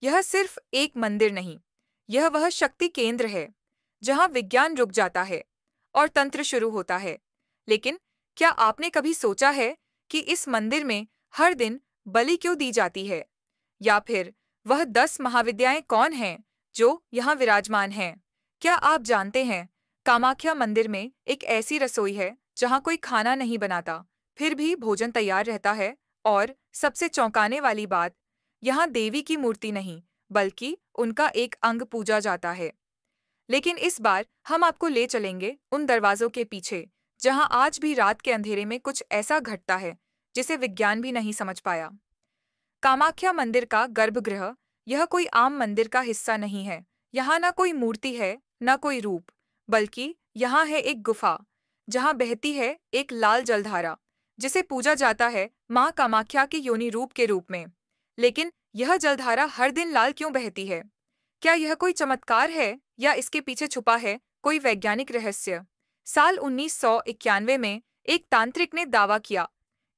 यह सिर्फ एक मंदिर नहीं, यह वह शक्ति केंद्र है जहां विज्ञान रुक जाता है और तंत्र शुरू होता है। लेकिन क्या आपने कभी सोचा है कि इस मंदिर में हर दिन बलि क्यों दी जाती है? या फिर वह 10 महाविद्याएं कौन हैं जो यहाँ विराजमान हैं? क्या आप जानते हैं, कामाख्या मंदिर में एक ऐसी रसोई है जहाँ कोई खाना नहीं बनाता, फिर भी भोजन तैयार रहता है। और सबसे चौंकाने वाली बात, यहाँ देवी की मूर्ति नहीं, बल्कि उनका एक अंग पूजा जाता है। लेकिन इस बार हम आपको ले चलेंगे उन दरवाजों के पीछे, जहाँ आज भी रात के अंधेरे में कुछ ऐसा घटता है जिसे विज्ञान भी नहीं समझ पाया। कामाख्या मंदिर का गर्भगृह यह कोई आम मंदिर का हिस्सा नहीं है। यहाँ न कोई मूर्ति है, न कोई रूप, बल्कि यहाँ है एक गुफा जहाँ बहती है एक लाल जलधारा, जिसे पूजा जाता है माँ कामाख्या के योनि रूप के रूप में। लेकिन यह जलधारा हर दिन लाल क्यों बहती है? क्या यह कोई चमत्कार है या इसके पीछे छुपा है कोई वैज्ञानिक रहस्य? साल 1991 में एक तांत्रिक ने दावा किया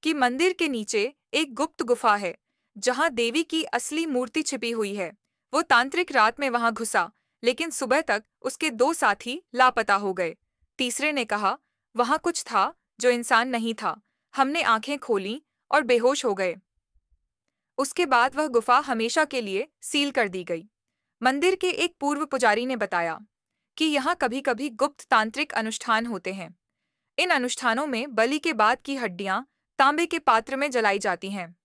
कि मंदिर के नीचे एक गुप्त गुफा है जहां देवी की असली मूर्ति छिपी हुई है। वो तांत्रिक रात में वहां घुसा, लेकिन सुबह तक उसके 2 साथी लापता हो गए। तीसरे ने कहा, वहां कुछ था जो इंसान नहीं था। हमने आंखें खोलीं और बेहोश हो गए। उसके बाद वह गुफा हमेशा के लिए सील कर दी गई। मंदिर के एक पूर्व पुजारी ने बताया कि यहाँ कभी-कभी गुप्त तांत्रिक अनुष्ठान होते हैं। इन अनुष्ठानों में बलि के बाद की हड्डियां तांबे के पात्र में जलाई जाती हैं।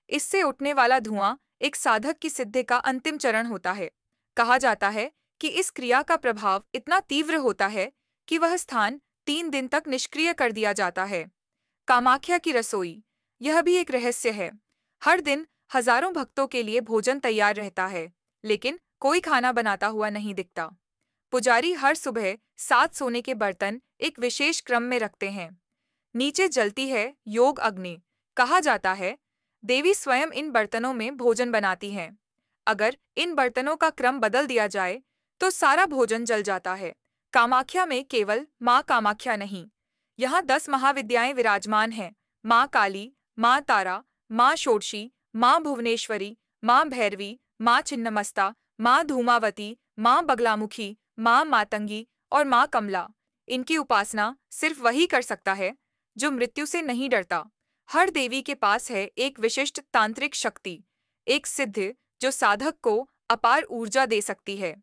इससे उठने वाला धुआं एक साधक की सिद्धि का अंतिम चरण होता है। कहा जाता है कि इस क्रिया का प्रभाव इतना तीव्र होता है कि वह स्थान 3 दिन तक निष्क्रिय कर दिया जाता है। कामाख्या की रसोई, यह भी एक रहस्य है। हर दिन हजारों भक्तों के लिए भोजन तैयार रहता है, लेकिन कोई खाना बनाता हुआ नहीं दिखता। पुजारी हर सुबह 7 सोने के बर्तन एक विशेष क्रम में रखते हैं। नीचे जलती है योग अग्नि। कहा जाता है देवी स्वयं इन बर्तनों में भोजन बनाती हैं। अगर इन बर्तनों का क्रम बदल दिया जाए तो सारा भोजन जल जाता है। कामाख्या में केवल माँ कामाख्या नहीं, यहाँ 10 महाविद्याएं विराजमान हैं। माँ काली, माँ तारा, माँ षोडशी, माँ भुवनेश्वरी, माँ भैरवी, माँ छिन्नमस्ता, माँ धूमावती, माँ बगलामुखी, माँ मातंगी और माँ कमला। इनकी उपासना सिर्फ वही कर सकता है जो मृत्यु से नहीं डरता। हर देवी के पास है एक विशिष्ट तांत्रिक शक्ति, एक सिद्धि जो साधक को अपार ऊर्जा दे सकती है।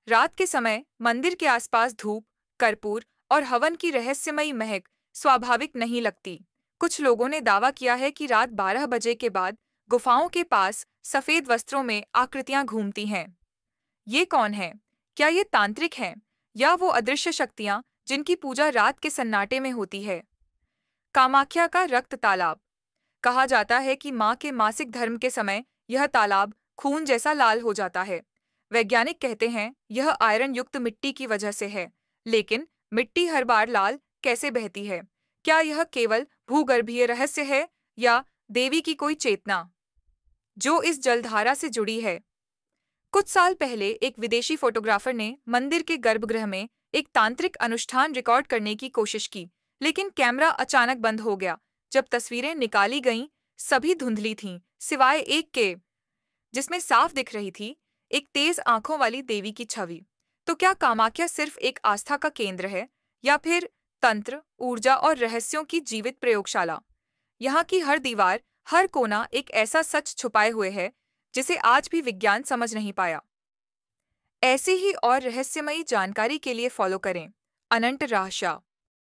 रात के समय मंदिर के आसपास धूप, कर्पूर और हवन की रहस्यमयी महक स्वाभाविक नहीं लगती। कुछ लोगों ने दावा किया है कि रात 12 बजे के बाद गुफाओं के पास सफेद वस्त्रों में आकृतियां घूमती हैं। ये कौन है? क्या ये तांत्रिक हैं या वो अदृश्य शक्तियां जिनकी पूजा रात के सन्नाटे में होती है? कामाख्या का रक्त तालाब। कहा जाता है कि माँ के मासिक धर्म के समय यह तालाब खून जैसा लाल हो जाता है। वैज्ञानिक कहते हैं यह आयरन युक्त मिट्टी की वजह से है, लेकिन मिट्टी हर बार लाल कैसे बहती है? क्या यह केवल भूगर्भीय रहस्य है या देवी की कोई चेतना जो इस जलधारा से जुड़ी है? कुछ साल पहले एक विदेशी फोटोग्राफर ने मंदिर के गर्भगृह में एक तांत्रिक अनुष्ठान रिकॉर्ड करने की कोशिश की, लेकिन कैमरा अचानक बंद हो गया। जब तस्वीरें निकाली गईं, सभी धुंधली थीं, सिवाय एक के, जिसमें साफ दिख रही थी एक तेज आंखों वाली देवी की छवि। तो क्या कामाख्या सिर्फ एक आस्था का केंद्र है या फिर तंत्र, ऊर्जा और रहस्यों की जीवित प्रयोगशाला? यहाँ की हर दीवार, हर कोना एक ऐसा सच छुपाए हुए है जिसे आज भी विज्ञान समझ नहीं पाया। ऐसी ही और रहस्यमयी जानकारी के लिए फॉलो करें अनंत रहस्य।